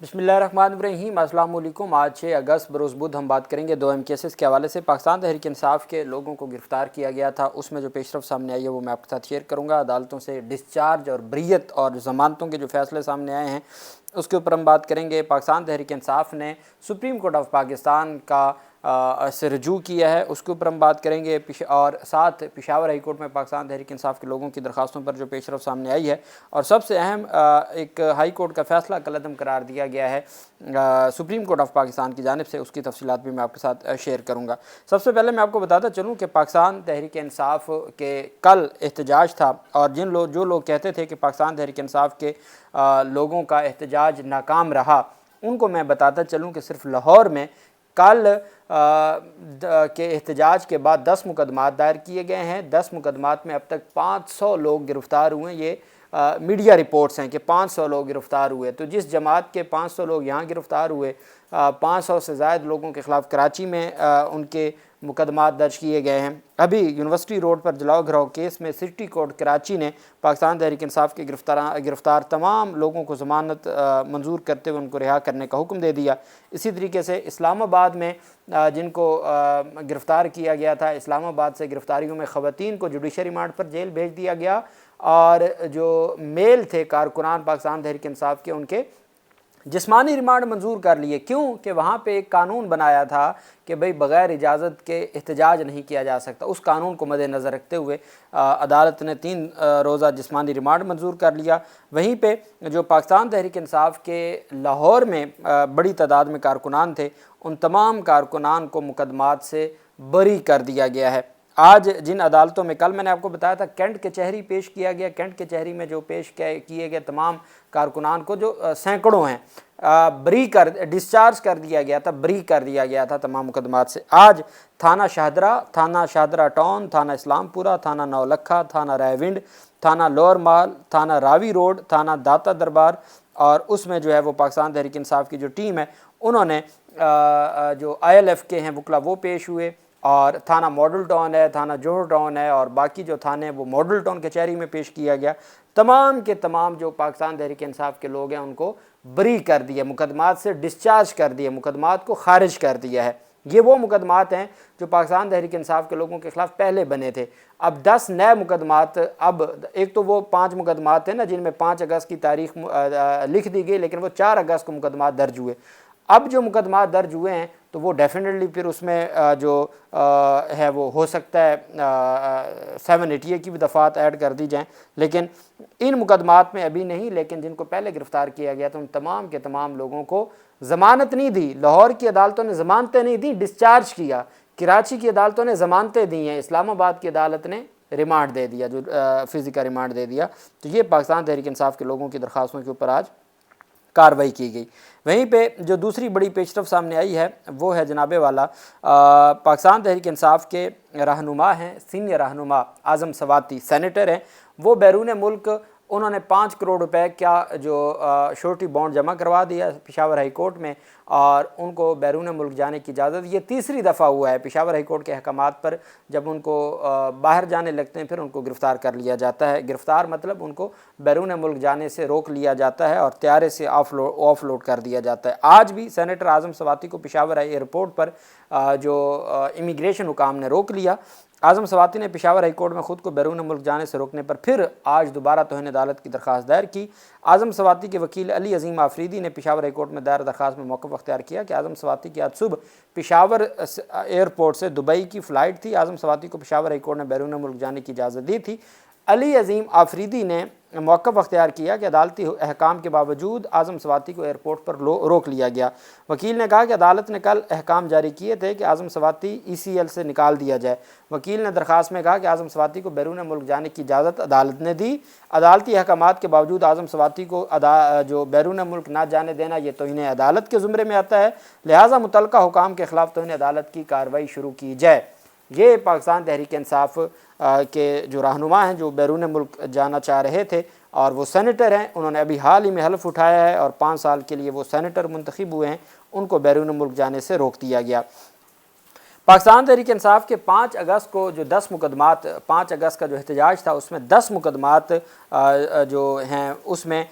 بسم اللہ الرحمن الرحیم۔ السلام علیکم۔ آج 6 اگست بروز بدھ ہم بات کریں گے 2 اہم کیسز کے حوالے سے۔ پاکستان تحریک انصاف کے لوگوں کو گرفتار کیا گیا تھا، اس میں جو پیش رفت سامنے آئی ہے وہ میں آپ کے ساتھ شیئر کروں گا۔ عدالتوں سے ڈسچارج اور بریت اور ضمانتوں کے جو فیصلے سامنے آئے ہیں اس کے اوپر ہم بات کریں گے۔ پاکستان تحریک انصاف نے سپریم کورٹ آف پاکستان کا سے رجوع کیا ہے، اس کے اوپر ہم بات کریں گے، اور ساتھ پشاور ہائی کورٹ میں پاکستان تحریک انصاف کے لوگوں کی درخواستوں پر جو پیش رفت سامنے آئی ہے، اور سب سے اہم ایک ہائی کورٹ کا فیصلہ کالعدم قرار دیا گیا ہے سپریم کورٹ آف پاکستان کی جانب سے، اس کی تفصیلات بھی میں آپ کے ساتھ شیئر کروں گا۔ سب سے پہلے میں آپ کو بتاتا چلوں کہ پاکستان تحریک انصاف کے کل احتجاج تھا، اور جو لوگ کہتے تھے کہ پاکستان تحریک انصاف کے لوگوں کا احتجاج ناکام رہا، ان کو میں بتاتا چلوں کہ صرف لاہور میں کل کے احتجاج کے بعد 10 مقدمات دائر کیے گئے ہیں۔ 10 مقدمات میں اب تک 500 لوگ گرفتار ہوئے ہیں۔ یہ میڈیا رپورٹس ہیں کہ 500 لوگ گرفتار ہوئے، تو جس جماعت کے 500 لوگ یہاں گرفتار ہوئے، 500 سے زائد لوگوں کے خلاف کراچی میں ان کے مقدمات درج کیے گئے ہیں۔ ابھی یونیورسٹی روڈ پر جلاؤ گھراؤ کیس میں سٹی کورٹ کراچی نے پاکستان تحریک انصاف کے گرفتار تمام لوگوں کو ضمانت منظور کرتے ہوئے ان کو رہا کرنے کا حکم دے دیا۔ اسی طریقے سے اسلام آباد میں جن کو گرفتار کیا گیا تھا، اسلام آباد سے گرفتاریوں میں خواتین کو جوڈیشل ریمانڈ پر جیل بھیج دیا گیا، اور جو میل تھے کارکنان پاکستان تحریک انصاف کے، ان کے جسمانی ریمانڈ منظور کر لیے۔ کیوں کہ وہاں پہ ایک قانون بنایا تھا کہ بھئی بغیر اجازت کے احتجاج نہیں کیا جا سکتا، اس قانون کو مد نظر رکھتے ہوئے عدالت نے 3 روزہ جسمانی ریمانڈ منظور کر لیا۔ وہیں پہ جو پاکستان تحریک انصاف کے لاہور میں بڑی تعداد میں کارکنان تھے، ان تمام کارکنان کو مقدمات سے بری کر دیا گیا ہے۔ آج جن عدالتوں میں کل میں نے آپ کو بتایا تھا کینٹ کچہری پیش کیا گیا، کینٹ کچہری میں جو پیش کیے گئے تمام کارکنان کو، جو سینکڑوں ہیں، ڈسچارج کر دیا گیا تھا، بری کر دیا گیا تھا تمام مقدمات سے۔ آج تھانہ شاہدرہ ٹاؤن، تھانہ اسلام پورہ، تھانہ نولکھا، تھانہ رائے ونڈ، تھانہ لور مال، تھانہ راوی روڈ، تھانہ داتا دربار، اور اس میں جو ہے وہ پاکستان تحریک انصاف کی جو ٹیم ہے انہوں نے جو ILF کے ہیں وکلا وہ پیش ہوئے، اور تھانہ ماڈل ٹاؤن ہے، تھانہ جوہر ٹاؤن ہے، اور باقی جو تھانے وہ ماڈل ٹاؤن کچہری میں پیش کیا گیا۔ تمام کے تمام جو پاکستان تحریک انصاف کے لوگ ہیں ان کو بری کر دیا، مقدمات سے ڈسچارج کر دیا، مقدمات کو خارج کر دیا ہے۔ یہ وہ مقدمات ہیں جو پاکستان تحریک انصاف کے لوگوں کے خلاف پہلے بنے تھے۔ اب 10 نئے مقدمات، اب ایک تو وہ 5 مقدمات ہیں نا جن میں 5 اگست کی تاریخ لکھ دی گئی، لیکن وہ 4 اگست کو مقدمات درج ہوئے۔ اب جو مقدمات درج ہوئے ہیں تو وہ ڈیفینیٹلی پھر اس میں جو ہے وہ ہو سکتا ہے 780 کی بھی دفعات ایڈ کر دی جائیں، لیکن ان مقدمات میں ابھی نہیں، لیکن جن کو پہلے گرفتار کیا گیا تو ان تمام کے تمام لوگوں کو ضمانت نہیں دی۔ لاہور کی عدالتوں نے ضمانتیں نہیں دیں، ڈسچارج کیا۔ کراچی کی عدالتوں نے ضمانتیں دی ہیں، اسلام آباد کی عدالت نے ریمانڈ دے دیا، جو فزیکل ریمانڈ دے دیا۔ تو یہ پاکستان تحریک انصاف کے لوگوں کی درخواستوں کے اوپر آج کارروائی کی گئی۔ وہیں پہ جو دوسری بڑی پیش رفت سامنے آئی ہے وہ ہے جناب والا پاکستان تحریک انصاف کے رہنما ہیں، سینئر رہنما اعظم سواتی، سینیٹر ہیں، وہ بیرون ملک انہوں نے 5 کروڑ روپے کا جو شورٹی بانڈ جمع کروا دیا پشاور ہائی کورٹ میں، اور ان کو بیرون ملک جانے کی اجازت۔ یہ تیسری دفعہ ہوا ہے پشاور ہائی کورٹ کے احکامات پر جب ان کو باہر جانے لگتے ہیں پھر ان کو گرفتار کر لیا جاتا ہے۔ گرفتار مطلب ان کو بیرون ملک جانے سے روک لیا جاتا ہے اور طیارے سے آف لوڈ کر دیا جاتا ہے۔ آج بھی سینیٹر اعظم سواتی کو پشاور ایئرپورٹ پر جو امیگریشن حکام نے روک لیا۔ اعظم سواتی نے پشاور ہائی کورٹ میں خود کو بیرون ملک جانے سے روکنے پر پھر آج دوبارہ توہین عدالت کی درخواست دائر کی۔ اعظم سواتی کے وکیل علی عظیم آفریدی نے پشاور ہائی کورٹ میں دائر درخواست میں موقف اختیار کیا کہ اعظم سواتی کی آج صبح پشاور ایئرپورٹ سے دبئی کی فلائٹ تھی۔ اعظم سواتی کو پشاور ہائی کورٹ نے بیرون ملک جانے کی اجازت دی تھی۔ علی عظیم آفریدی نے موقف اختیار کیا کہ عدالتی احکام کے باوجود اعظم سواتی کو ایئرپورٹ پر روک لیا گیا۔ وکیل نے کہا کہ عدالت نے کل احکام جاری کیے تھے کہ اعظم سواتی ECL سے نکال دیا جائے۔ وکیل نے درخواست میں کہا کہ اعظم سواتی کو بیرون ملک جانے کی اجازت عدالت نے دی۔ عدالتی احکامات کے باوجود اعظم سواتی کو جو بیرون ملک نہ جانے دینا یہ توہین عدالت کے زمرے میں آتا ہے، لہٰذا متعلقہ حکام کے خلاف توہین عدالت کی کارروائی شروع کی جائے۔ یہ پاکستان تحریک انصاف کے جو رہنما ہیں جو بیرون ملک جانا چاہ رہے تھے، اور وہ سینیٹر ہیں، انہوں نے ابھی حال ہی میں حلف اٹھایا ہے اور 5 سال کے لیے وہ سینیٹر منتخب ہوئے ہیں، ان کو بیرون ملک جانے سے روک دیا گیا۔ پاکستان تحریک انصاف کے 5 اگست کو جو 10 مقدمات 5 اگست کا جو احتجاج تھا اس میں 10 مقدمات جو ہیں اس میں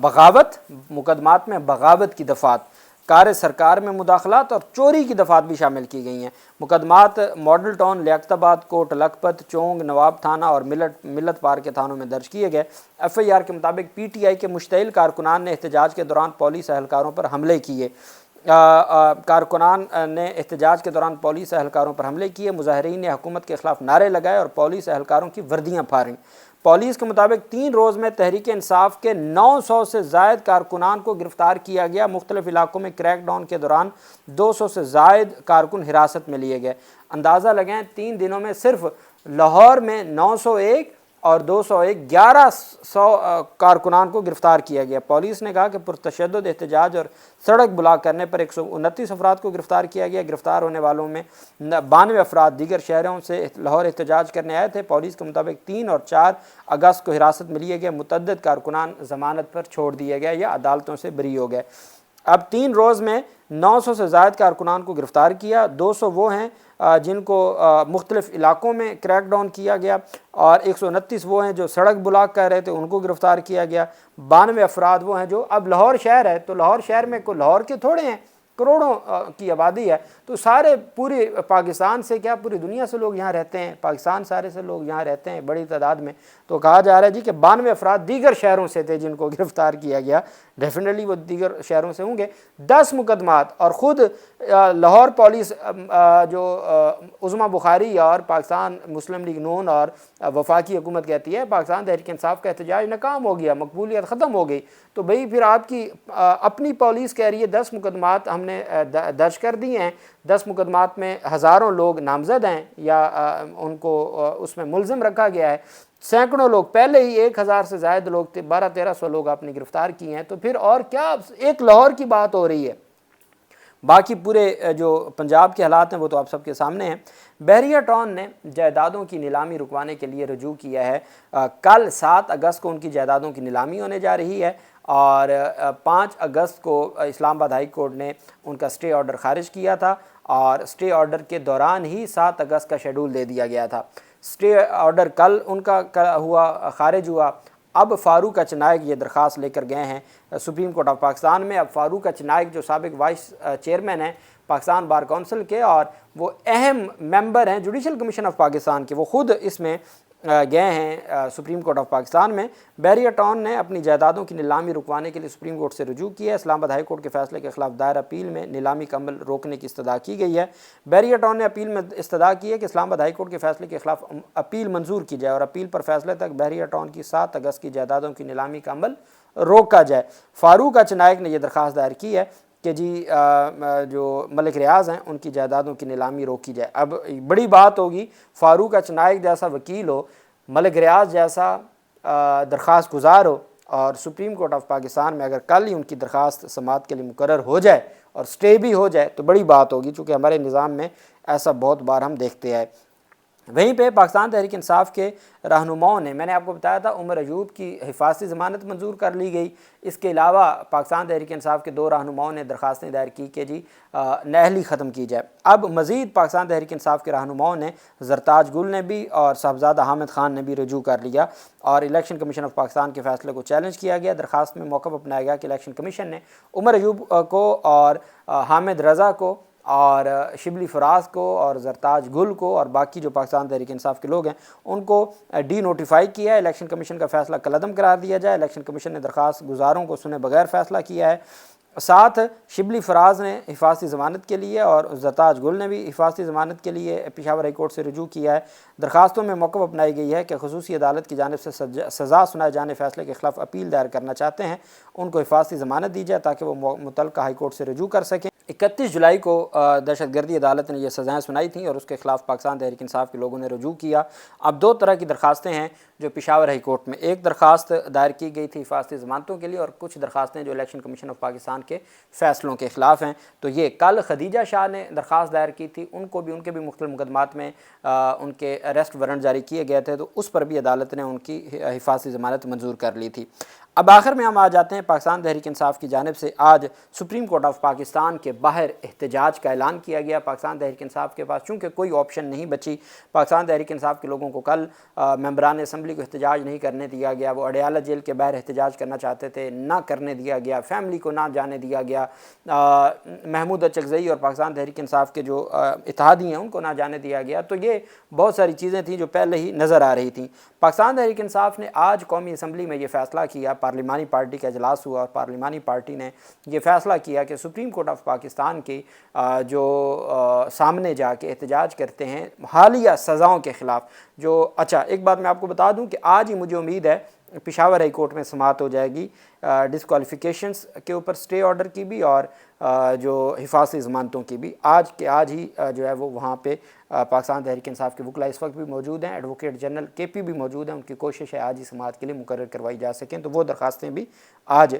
بغاوت مقدمات میں بغاوت کی دفعات، کار سرکار میں مداخلات اور چوری کی دفعات بھی شامل کی گئی ہیں۔ مقدمات ماڈل ٹاؤن، لیاقت آباد، کوٹ لکھپت، چونگ، نواب تھانہ اور ملت پار کے تھانوں میں درج کیے گئے۔ ایف آئی آر کے مطابق پی ٹی آئی کے مشتعل کارکنان نے احتجاج کے دوران پولیس اہلکاروں پر حملے کیے۔ کارکنان نے احتجاج کے دوران پولیس اہلکاروں پر حملے کیے، مظاہرین نے حکومت کے خلاف نعرے لگائے اور پولیس اہلکاروں کی وردیاں پھاڑیں۔ پولیس کے مطابق 3 روز میں تحریک انصاف کے 900 سے زائد کارکنان کو گرفتار کیا گیا۔ مختلف علاقوں میں کریک ڈاؤن کے دوران 200 سے زائد کارکن حراست میں لیے گئے۔ اندازہ لگائیں 3 دنوں میں صرف لاہور میں 901 اور 201 1100 کارکنان کو گرفتار کیا گیا۔ پولیس نے کہا کہ پرتشدد احتجاج اور سڑک بلاک کرنے پر 129 افراد کو گرفتار کیا گیا۔ گرفتار ہونے والوں میں 92 افراد دیگر شہروں سے لاہور احتجاج کرنے آئے تھے۔ پولیس کے مطابق 3 اور 4 اگست کو حراست میں لیے گئے متعدد کارکنان ضمانت پر چھوڑ دیے گئے یا عدالتوں سے بری ہو گئے۔ اب 3 روز میں 900 سے زائد کارکنان کو گرفتار کیا۔ 200 وہ ہیں جن کو مختلف علاقوں میں کریک ڈاؤن کیا گیا اور 129 وہ ہیں جو سڑک بلاک کر رہے تھے، ان کو گرفتار کیا گیا۔ 92 افراد وہ ہیں جو اب لاہور شہر ہے تو لاہور شہر میں کوئی لاہور کے تھوڑے ہیں، کروڑوں کی آبادی ہے، تو سارے پوری پاکستان سے کیا پوری دنیا سے لوگ یہاں رہتے ہیں، پاکستان سارے سے لوگ یہاں رہتے ہیں بڑی تعداد میں۔ تو کہا جا رہا ہے جی کہ 92 افراد دیگر شہروں سے تھے جن کو گرفتار کیا گیا، ڈیفینیٹلی وہ دیگر شہروں سے ہوں گے۔ 10 مقدمات، اور خود لاہور پولیس جو عظمیٰ بخاری اور پاکستان مسلم لیگ نون اور وفاقی حکومت کہتی ہے پاکستان تحریک انصاف کا احتجاج ناکام ہو گیا، مقبولیت ختم ہو گئی، تو بھئی پھر آپ کی اپنی پولیس کہہ رہی ہے 10 مقدمات ہم نے درج کر دیے ہیں، 10 مقدمات میں ہزاروں لوگ نامزد ہیں یا ان کو اس میں ملزم رکھا گیا ہے، سینکڑوں لوگ پہلے ہی 1000 سے زائد لوگ تھے، 1200-1300 لوگ آپ نے گرفتار کیے ہیں، تو پھر اور کیا ایک لاہور کی بات ہو رہی ہے؟ باقی پورے جو پنجاب کے حالات ہیں وہ تو آپ سب کے سامنے ہیں۔ بحریہ ٹاؤن نے جائیدادوں کی نیلامی رکوانے کے لیے رجوع کیا ہے۔ کل 7 اگست کو ان کی جائیدادوں کی نیلامی ہونے جا رہی ہے اور 5 اگست کو اسلام آباد ہائی کورٹ نے ان کا سٹے آرڈر خارج کیا تھا اور سٹے آرڈر کے دوران ہی 7 اگست کا شیڈول دے دیا گیا تھا۔ سٹے آرڈر کل ان کا خارج ہوا۔ اب فاروق اچنائک یہ درخواست لے کر گئے ہیں سپریم کورٹ آف پاکستان میں۔ اب فاروق اچنائک جو سابق وائس چیئرمین ہیں پاکستان بار کونسل کے اور وہ اہم ممبر ہیں جوڈیشل کمیشن آف پاکستان کے، وہ خود اس میں گئے ہیں سپریم کورٹ آف پاکستان میں۔ بحریہ ٹاؤن نے اپنی جائیدادوں کی نیلامی رکوانے کے لیے سپریم کورٹ سے رجوع کیا ہے۔ اسلام آباد ہائی کورٹ کے فیصلے کے خلاف دائر اپیل میں نیلامی کا عمل روکنے کی استدعا کی گئی ہے۔ بحریہ ٹاؤن نے اپیل میں استدعا کی ہے کہ اسلام آباد ہائی کورٹ کے فیصلے کے خلاف اپیل منظور کی جائے اور اپیل پر فیصلے تک بحریہ ٹاؤن کی 7 اگست کی جائیدادوں کی نیلامی کا عمل روکا جائے۔ فاروق اچنائک نے یہ درخواست دائر کی ہے کہ جی جو ملک ریاض ہیں ان کی جائیدادوں کی نیلامی روکی جائے۔ اب بڑی بات ہوگی فاروق اچنائک جیسا وکیل ہو، ملک ریاض جیسا درخواست گزار ہو اور سپریم کورٹ آف پاکستان میں اگر کل ہی ان کی درخواست سماعت کے لیے مقرر ہو جائے اور سٹے بھی ہو جائے تو بڑی بات ہوگی، چونکہ ہمارے نظام میں ایسا بہت بار ہم دیکھتے ہیں۔ وہیں پہ پاکستان تحریک انصاف کے رہنماؤں نے، میں نے آپ کو بتایا تھا عمر ایوب کی حفاظتی ضمانت منظور کر لی گئی، اس کے علاوہ پاکستان تحریک انصاف کے 2 رہنماؤں نے درخواستیں دائر کی کہ جی نااہلی ختم کی جائے۔ اب مزید پاکستان تحریک انصاف کے رہنماؤں نے زرتاج گل نے بھی اور صاحبزادہ حامد خان نے بھی رجوع کر لیا اور الیکشن کمیشن آف پاکستان کے فیصلے کو چیلنج کیا گیا۔ درخواست میں موقف اپنایا گیا کہ الیکشن کمیشن نے عمر ایوب کو اور حامد رضا کو اور شبلی فراز کو اور زرتاج گل کو اور باقی جو پاکستان تحریک انصاف کے لوگ ہیں ان کو ڈی نوٹیفائی کیا ہے۔ الیکشن کمیشن کا فیصلہ کالعدم قرار دیا جائے۔ الیکشن کمیشن نے درخواست گزاروں کو سنے بغیر فیصلہ کیا ہے۔ ساتھ شبلی فراز نے حفاظتی ضمانت کے لیے اور زرتاج گل نے بھی حفاظتی ضمانت کے لیے پشاور ہائی کورٹ سے رجوع کیا ہے۔ درخواستوں میں موقف اپنائی گئی ہے کہ خصوصی عدالت کی جانب سے سزا سنائے جانے فیصلے کے خلاف اپیل دائر کرنا چاہتے ہیں ان کو حفاظتی ضمانت دی جائے تاکہ وہ متعلقہ ہائی کورٹ سے رجوع کر سکیں۔ 31 جولائی کو دہشت گردی عدالت نے یہ سزائیں سنائی تھیں اور اس کے خلاف پاکستان تحریک انصاف کے لوگوں نے رجوع کیا۔ اب 2 طرح کی درخواستیں ہیں جو پشاور ہائی کورٹ میں، ایک درخواست دائر کی گئی تھی حفاظتی ضمانتوں کے لیے اور کچھ درخواستیں جو الیکشن کمیشن آف پاکستان کے فیصلوں کے خلاف ہیں۔ تو یہ کل خدیجہ شاہ نے درخواست دائر کی تھی، ان کو بھی ان کے بھی مختلف مقدمات میں ان کے اریسٹ وارنٹ جاری کیے گئے تھے، تو اس پر بھی عدالت نے ان کی حفاظتی ضمانت منظور کر لی تھی۔ اب آخر میں ہم آ جاتے ہیں پاکستان تحریک انصاف کی جانب سے آج سپریم کورٹ آف پاکستان کے باہر احتجاج کا اعلان کیا گیا۔ پاکستان تحریک انصاف کے پاس چونکہ کوئی آپشن نہیں بچی، پاکستان تحریک انصاف کے لوگوں کو کل ممبران اسمبلی کو احتجاج نہیں کرنے دیا گیا، وہ اڈیالہ جیل کے باہر احتجاج کرنا چاہتے تھے، نہ کرنے دیا گیا، فیملی کو نہ جانے دیا گیا، محمود اچکزئی اور پاکستان تحریک انصاف کے جو اتحادی ہیں ان کو نہ جانے دیا گیا۔ تو یہ بہت ساری چیزیں تھیں جو پہلے ہی نظر آ رہی تھیں۔ پاکستان تحریک انصاف نے آج قومی اسمبلی میں یہ فیصلہ کیا، پارلیمانی پارٹی کا اجلاس ہوا اور پارلیمانی پارٹی نے یہ فیصلہ کیا کہ سپریم کورٹ آف پاکستان کی جو سامنے جا کے احتجاج کرتے ہیں حالیہ سزاؤں کے خلاف، جو ایک بات میں آپ کو بتا دوں کہ آج ہی مجھے امید ہے پشاور ہائی کورٹ میں سماعت ہو جائے گی ڈسکوالیفیکیشنز کے اوپر اسٹے آرڈر کی بھی اور جو حفاظتی ضمانتوں کی بھی، آج کے آج ہی جو ہے وہ وہاں پہ پاکستان تحریک انصاف کے وکلاء اس وقت بھی موجود ہیں، ایڈوکیٹ جنرل کے پی بھی موجود ہیں، ان کی کوشش ہے آج ہی سماعت کے لیے مقرر کروائی جا سکیں، تو وہ درخواستیں بھی آج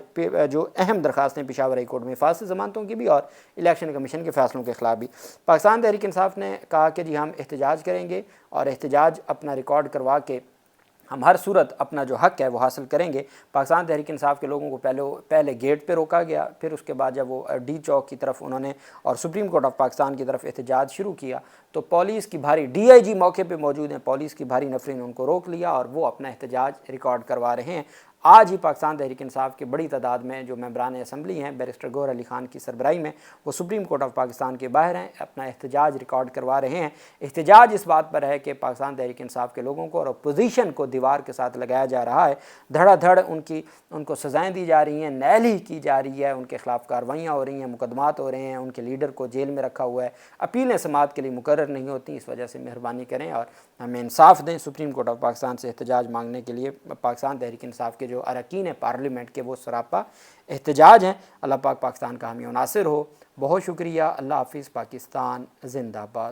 جو اہم درخواستیں پشاور ہائی کورٹ میں حفاظتی ضمانتوں کی بھی اور الیکشن کمیشن کے فیصلوں کے خلاف بھی، پاکستان تحریک انصاف نے کہا کہ جی ہم احتجاج کریں گے اور احتجاج اپنا ریکارڈ کروا کے ہم ہر صورت اپنا جو حق ہے وہ حاصل کریں گے۔ پاکستان تحریک انصاف کے لوگوں کو پہلے گیٹ پہ روکا گیا، پھر اس کے بعد جب وہ ڈی چوک کی طرف انہوں نے اور سپریم کورٹ آف پاکستان کی طرف احتجاج شروع کیا تو پولیس کی بھاری ڈی آئی جی موقع پہ موجود ہیں، پولیس کی بھاری نفری نے ان کو روک لیا اور وہ اپنا احتجاج ریکارڈ کروا رہے ہیں۔ آج ہی پاکستان تحریک انصاف کی بڑی تعداد میں جو ممبران اسمبلی ہیں بیرسٹر گوہر علی خان کی سربراہی میں، وہ سپریم کورٹ آف پاکستان کے باہر ہیں، اپنا احتجاج ریکارڈ کروا رہے ہیں۔ احتجاج اس بات پر ہے کہ پاکستان تحریک انصاف کے لوگوں کو اور اپوزیشن کو دیوار کے ساتھ لگایا جا رہا ہے، دھڑا دھڑ ان کو سزائیں دی جا رہی ہیں، نیلی کی جا رہی ہے، ان کے خلاف کارروائیاں ہو رہی ہیں، مقدمات ہو رہے ہیں، ان کے لیڈر کو جیل میں رکھا ہوا ہے، اپیلیں سماعت کے لیے مقرر نہیں ہوتی۔ اس وجہ سے مہربانی کریں اور ہمیں انصاف دیں، سپریم کورٹ آف پاکستان سے احتجاج مانگنے کے لیے پاکستان تحریک انصاف کے جو اراکین ہیں پارلیمنٹ کے وہ سراپا احتجاج ہیں۔ اللہ پاک پاکستان کا حامی و ناصر ہو۔ بہت شکریہ۔ اللہ حافظ۔ پاکستان زندہ باد۔